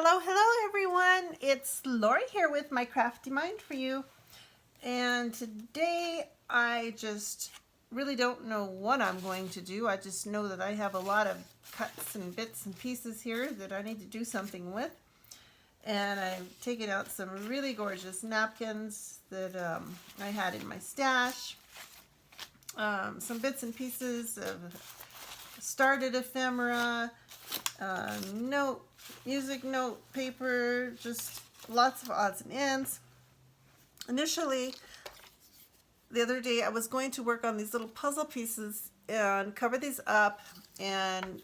Hello everyone. It's Lori here with my crafty mind for you. And today I just really don't know what I'm going to do. I just know that I have a lot of cuts and bits and pieces here that I need to do something with. And I've taken out some really gorgeous napkins that I had in my stash. Some bits and pieces of started ephemera, music note paper, just lots of odds and ends. Initially, the other day, I was going to work on these little puzzle pieces and cover these up and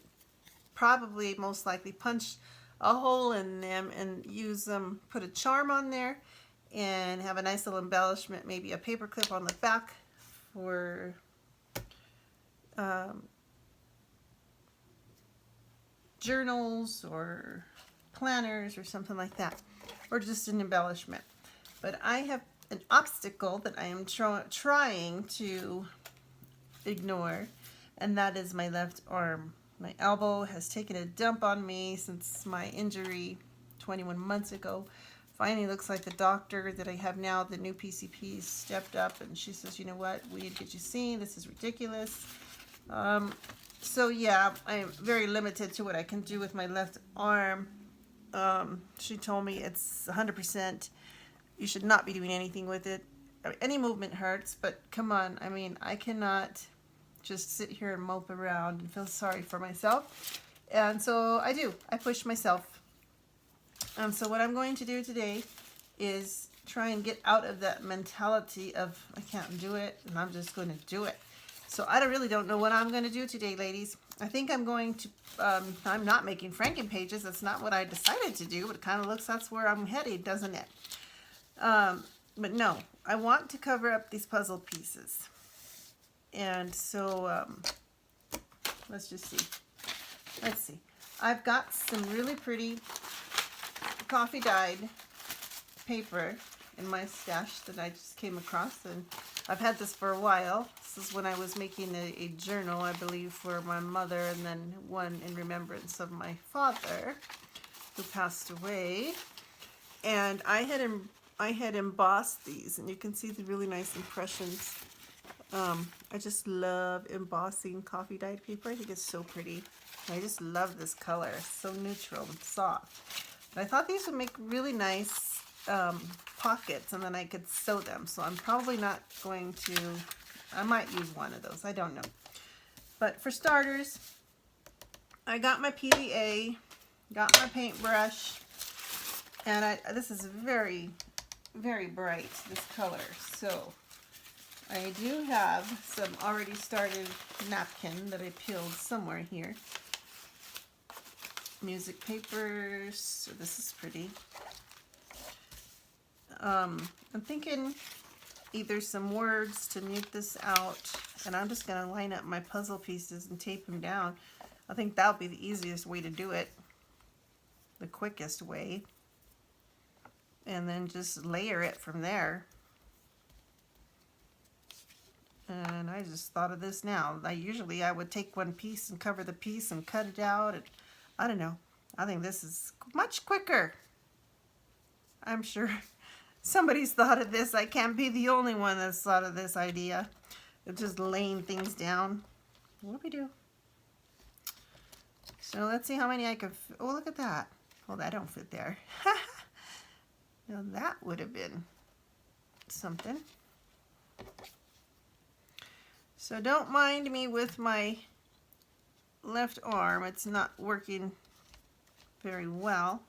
probably most likely punch a hole in them and use them, put a charm on there and have a nice little embellishment, maybe a paper clip on the back for journals or planners or something like that, or just an embellishment. But I have an obstacle that I am trying to ignore, and that is my left arm. My elbow has taken a dump on me since my injury 21 months ago. Finally looks like the doctor that I have now, the new PCP, stepped up and she says, you know what, we need to get you seen. This is ridiculous. So yeah, I'm very limited to what I can do with my left arm. She told me it's 100%. You should not be doing anything with it. Any movement hurts, but come on. I mean, I cannot just sit here and mope around and feel sorry for myself. And so I do. I push myself. And so what I'm going to do today is try and get out of that mentality of I can't do it and I'm just going to do it. So I really don't know what I'm going to do today, ladies. I think I'm going to, I'm not making Franken pages. That's not what I decided to do, but it kind of looks that's where I'm headed, doesn't it? But no, I want to cover up these puzzle pieces. And so, let's just see. Let's see. I've got some really pretty coffee dyed paper in my stash that I just came across, and I've had this for a while. This is when I was making a journal, I believe, for my mother, and then one in remembrance of my father who passed away. And I had embossed these, and you can see the really nice impressions. I just love embossing coffee dyed paper. I think it's so pretty. I just love this color. It's so neutral and soft. And I thought these would make really nice pockets, and then I could sew them. So I'm probably not going to, I might use one of those. I don't know. But for starters, I got my PVA, got my paintbrush, and this is very, very bright, this color. So I do have some already started napkin that I peeled somewhere here. Music papers, so this is pretty. I'm thinking either some words to mute this out, and I'm just going to line up my puzzle pieces and tape them down. I think that'll be the easiest way to do it, the quickest way, and then just layer it from there. And I just thought of this now. Usually I would take one piece and cover the piece and cut it out, and I don't know. I think this is much quicker. I'm sure somebody's thought of this. I can't be the only one that's thought of this idea of just laying things down. What do we do? So let's see how many I can fit. Oh, look at that. Oh, that don't fit there. Now that would have been something. So don't mind me with my left arm. It's not working very well.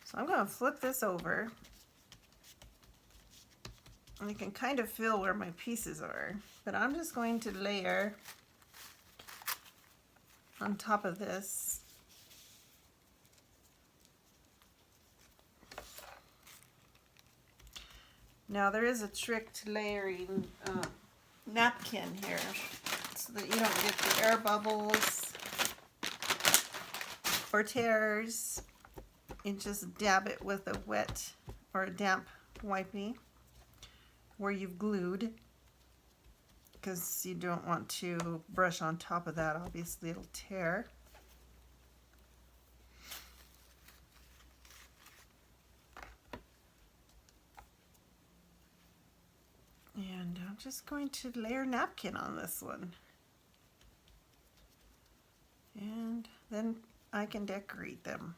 So I'm going to flip this over. And you can kind of feel where my pieces are. But I'm just going to layer on top of this. Now there is a trick to layering napkin here so that you don't get the air bubbles or tears. And just dab it with a wet or a damp wipey where you've glued, because you don't want to brush on top of that. Obviously it'll tear. just going to layer napkin on this one. And then I can decorate them.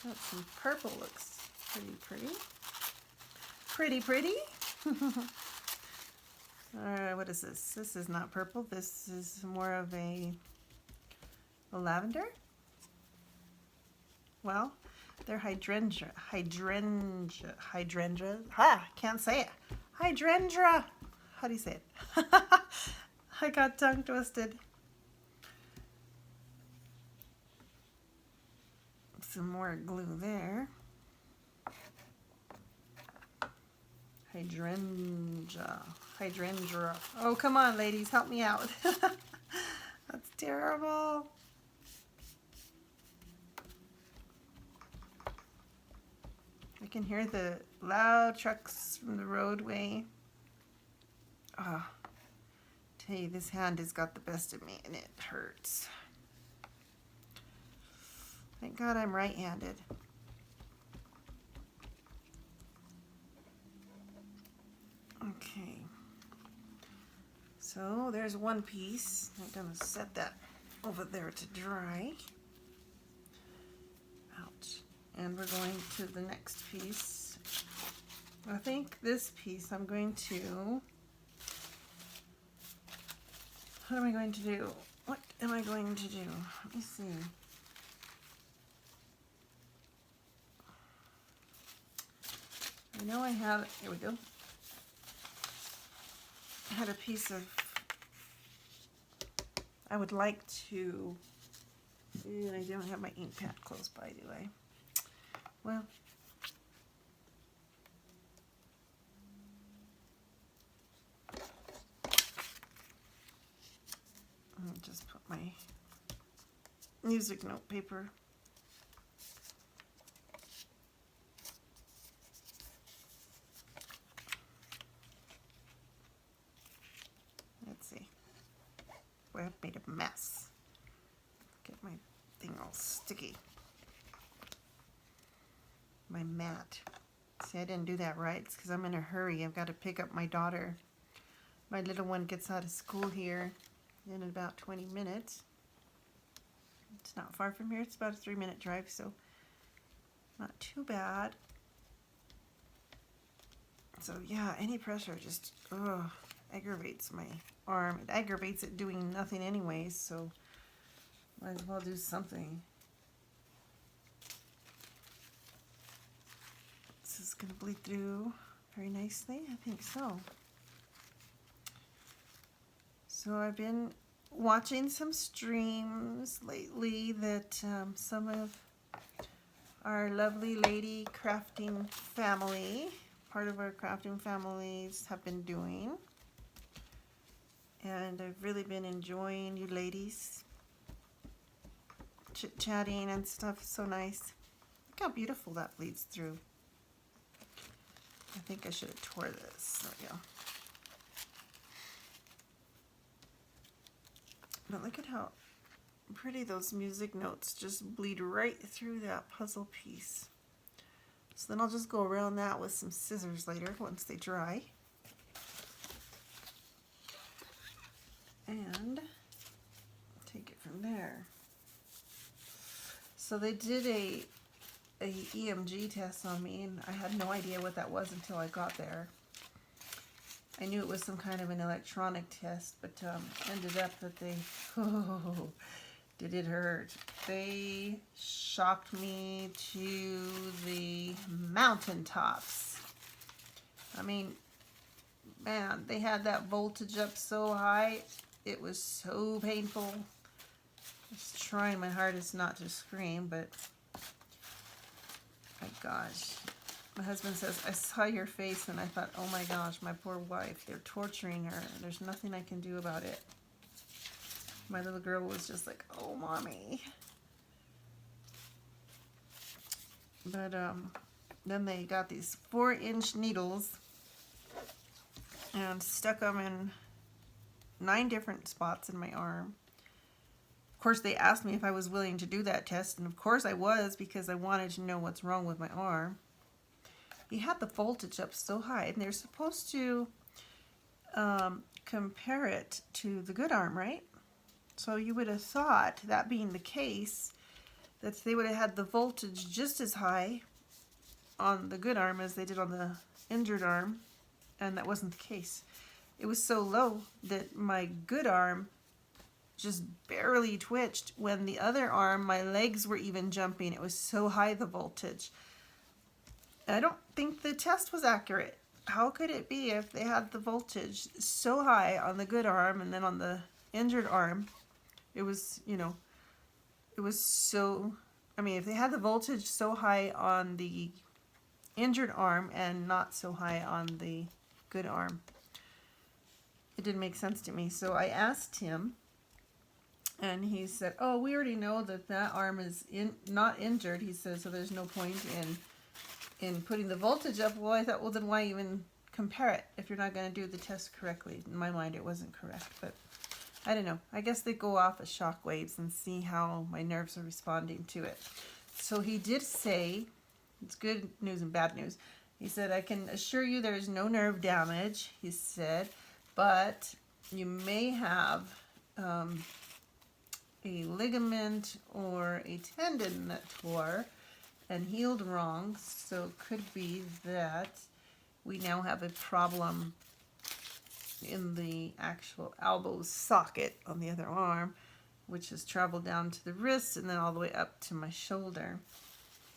That some purple looks pretty. Pretty. Alright, what is this? This is not purple. This is more of a lavender. Well, they're hydrangea. Can't say it. Hydrangea. How do you say it? I got tongue twisted. Some more glue there. Hydrangea. Oh, come on, ladies, help me out. That's terrible. I can hear the loud trucks from the roadway. Oh, tell you, this hand has got the best of me and it hurts. Thank God I'm right-handed. Okay. So there's one piece. I'm going to set that over there to dry. Ouch. And we're going to the next piece. I think this piece I'm going to... What am I going to do? What am I going to do? Let me see. I know I have, here we go. I had a piece of, I would like to, and I don't have my ink pad close by, do I? Well, I'll just put my music note paper. Let's see. Boy, I've made a mess. Get my thing all sticky. My mat. See, I didn't do that right. It's because I'm in a hurry. I've got to pick up my daughter. My little one gets out of school here in about 20 minutes. It's not far from here. It's about a 3-minute drive, so not too bad. So yeah, any pressure just aggravates my arm. It aggravates it doing nothing anyways, so might as well do something. This is going to bleed through very nicely. I think so. So I've been watching some streams lately that some of our lovely lady crafting family, part of our crafting families, have been doing. And I've really been enjoying you ladies chit-chatting and stuff. It's so nice. Look how beautiful that bleeds through. I think I should have tore this. There we go. But look at how pretty those music notes just bleed right through that puzzle piece. So then I'll just go around that with some scissors later once they dry. And take it from there. So they did a EMG test on me, and I had no idea what that was until I got there. I knew it was some kind of an electronic test, but ended up that they, did it hurt. They shocked me to the mountaintops. I mean, man, they had that voltage up so high, it was so painful. I was trying my hardest not to scream, but my gosh. My husband says, I saw your face and I thought, oh my gosh, my poor wife, they're torturing her. There's nothing I can do about it. My little girl was just like, oh, mommy. But then they got these 4-inch needles and stuck them in 9 different spots in my arm. Of course, they asked me if I was willing to do that test, and of course I was, because I wanted to know what's wrong with my arm. he had the voltage up so high, and they're supposed to compare it to the good arm, right? So you would have thought, that being the case, that they would have had the voltage just as high on the good arm as they did on the injured arm, and that wasn't the case. It was so low that my good arm just barely twitched, when the other arm, my legs were even jumping. It was so high, the voltage. I don't think the test was accurate. How could it be if they had the voltage so high on the good arm, and then on the injured arm, it was, you know, it was so, I mean, if they had the voltage so high on the injured arm and not so high on the good arm, it didn't make sense to me. So I asked him, and he said, oh, we already know that that arm is not injured. He said, so there's no point in putting the voltage up. Well, I thought, well, then why even compare it if you're not going to do the test correctly? In my mind, it wasn't correct, but I don't know. I guess they go off as shock waves and see how my nerves are responding to it. So he did say, it's good news and bad news. He said, I can assure you there is no nerve damage, he said, but you may have a ligament or a tendon that tore and healed wrong, so it could be that we now have a problem in the actual elbow socket on the other arm, which has traveled down to the wrist and then all the way up to my shoulder.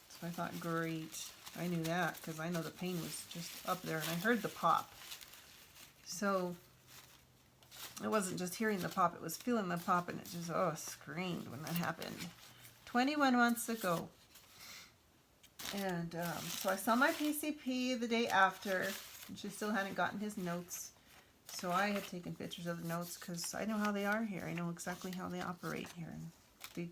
So I thought, great, I knew that because I know the pain was just up there, and I heard the pop. So it wasn't just hearing the pop, it was feeling the pop, and it just, oh, screamed when that happened 21 months ago. And so I saw my PCP the day after, and she still hadn't gotten his notes. So I had taken pictures of the notes because I know how they are here. I know exactly how they operate here, and they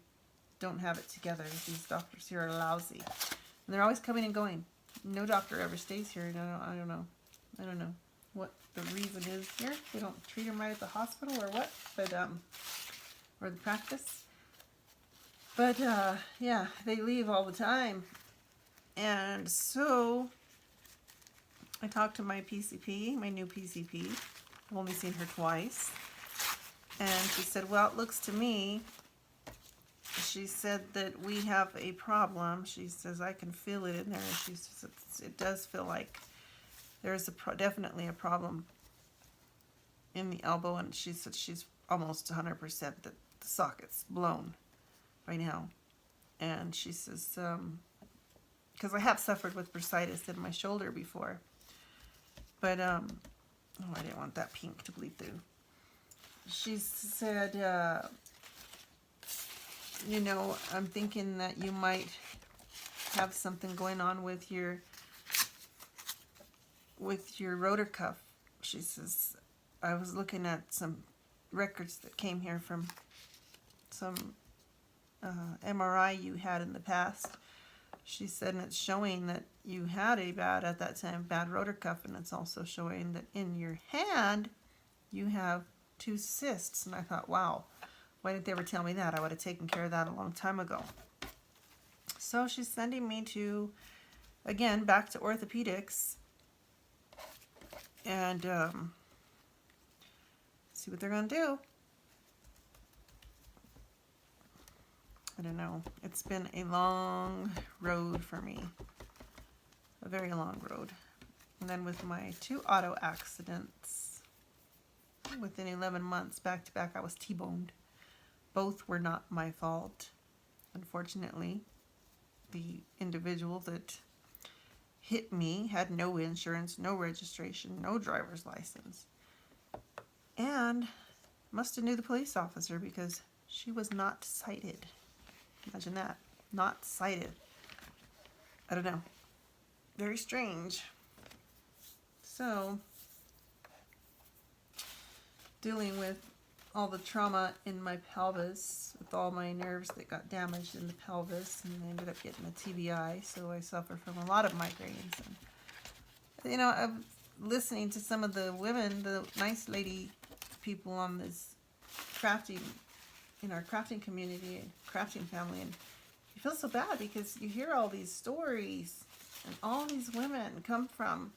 don't have it together. These doctors here are lousy, and they're always coming and going. No doctor ever stays here. I don't know what the reason is here. They don't treat them right at the hospital or what, but or the practice. But yeah, they leave all the time. And so I talked to my PCP, my new PCP. I've only seen her twice. And she said, well, it looks to me, she said that we have a problem. She says, I can feel it in there. She says, it does feel like there's definitely a problem in the elbow. And she said she's almost 100% that the socket's blown right now. And she says, because I have suffered with bursitis in my shoulder before. But, oh, I didn't want that pink to bleed through. She said, you know, I'm thinking that you might have something going on with your rotor cuff. She says, I was looking at some records that came here from some MRI you had in the past. She said, and it's showing that you had at that time, bad rotor cuff, and it's also showing that in your hand, you have 2 cysts. And I thought, wow, why didn't they ever tell me that? I would have taken care of that a long time ago. So she's sending me to, again, back to orthopedics, and see what they're going to do. I don't know. It's been a long road for me. A very long road. And then with my 2 auto accidents, within 11 months, back to back, I was T-boned. Both were not my fault. Unfortunately, the individual that hit me had no insurance, no registration, no driver's license. And must have knew the police officer because she was not cited. Imagine that. Not cited. I don't know. Very strange. So, dealing with all the trauma in my pelvis, with all my nerves that got damaged in the pelvis, and I ended up getting a TBI, so I suffer from a lot of migraines. And, you know, I'm listening to some of the women, the nice lady people on this crafting, in our crafting community, crafting family, and you feel so bad because you hear all these stories And all these women come from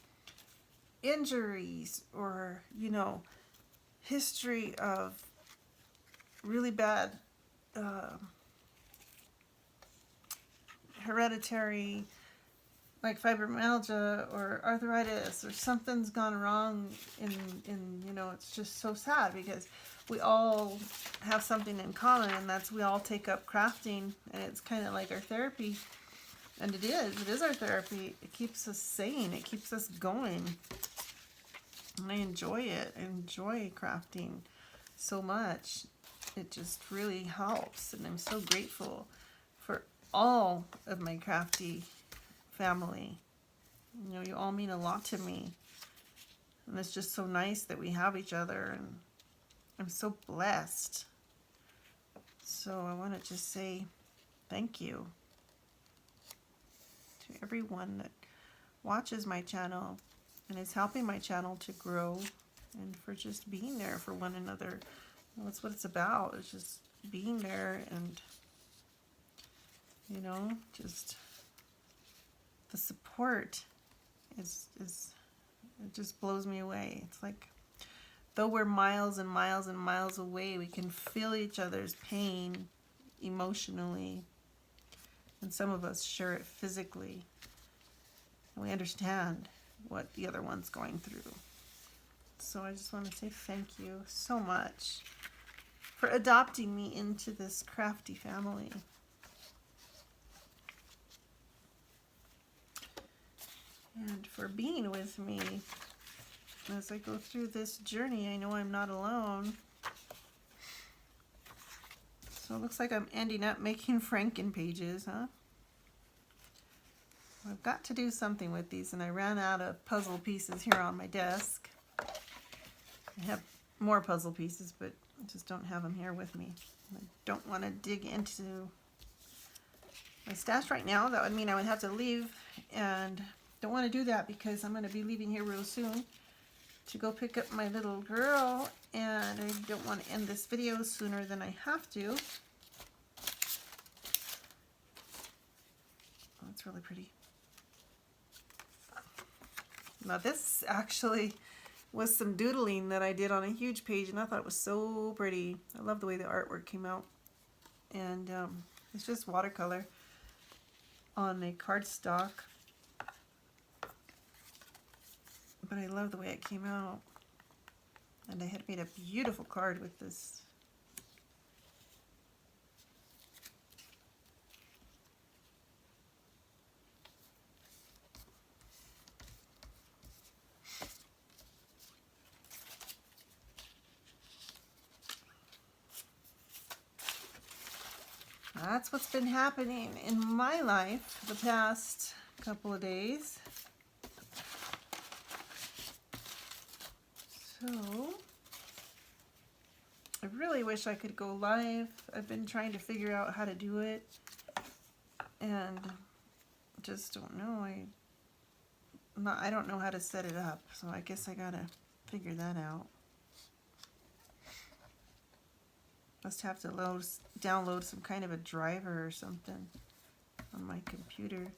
injuries or, you know, history of really bad hereditary, like fibromyalgia or arthritis, or something's gone wrong in you know, it's just so sad because we all have something in common, and that's we all take up crafting, and it's kind of like our therapy. And it is our therapy. It keeps us sane, it keeps us going. And I enjoy it. I enjoy crafting so much. It just really helps, and I'm so grateful for all of my crafty family. You know, you all mean a lot to me, and it's just so nice that we have each other, and I'm so blessed. So I want to just say thank you to everyone that watches my channel and is helping my channel to grow, and for just being there for one another. Well, that's what it's about. It's just being there, and you know, just the support is it just blows me away. It's like though we're miles and miles and miles away, we can feel each other's pain emotionally, and some of us share it physically, and we understand what the other one's going through. So I just want to say thank you so much for adopting me into this crafty family. And for being with me as I go through this journey. I know I'm not alone. So it looks like I'm ending up making Franken pages, huh? I've got to do something with these, and I ran out of puzzle pieces here on my desk. I have more puzzle pieces, but I just don't have them here with me. I don't want to dig into my stash right now. That would mean I would have to leave, and don't want to do that because I'm going to be leaving here real soon to go pick up my little girl, and I don't want to end this video sooner than I have to. Oh, it's really pretty. Now this actually was some doodling that I did on a huge page, and I thought it was so pretty. I love the way the artwork came out. And it's just watercolor on a cardstock. But I love the way it came out. And I had made a beautiful card with this. That's what's been happening in my life the past couple of days. So, I really wish I could go live. I've been trying to figure out how to do it, and just don't know. I don't know how to set it up, so I guess I gotta figure that out. Must have to download some kind of a driver or something on my computer.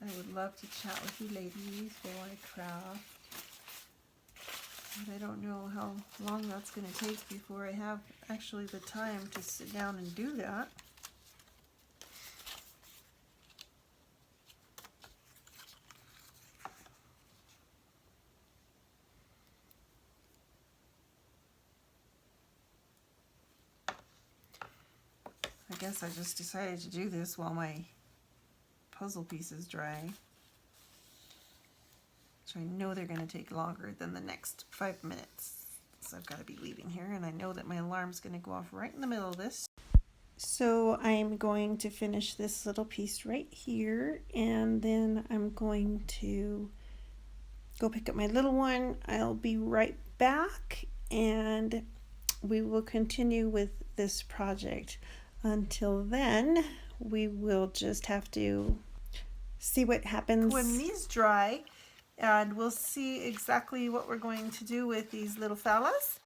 I would love to chat with you ladies while I craft. But I don't know how long that's going to take before I have actually the time to sit down and do that. I guess I just decided to do this while my puzzle pieces dry, which I know they're going to take longer than the next 5 minutes. So I've got to be leaving here, and I know that my alarm's going to go off right in the middle of this. So I'm going to finish this little piece right here, and then I'm going to go pick up my little one. I'll be right back, and we will continue with this project. Until then, we will just have to see what happens when these dry, and we'll see exactly what we're going to do with these little fellas.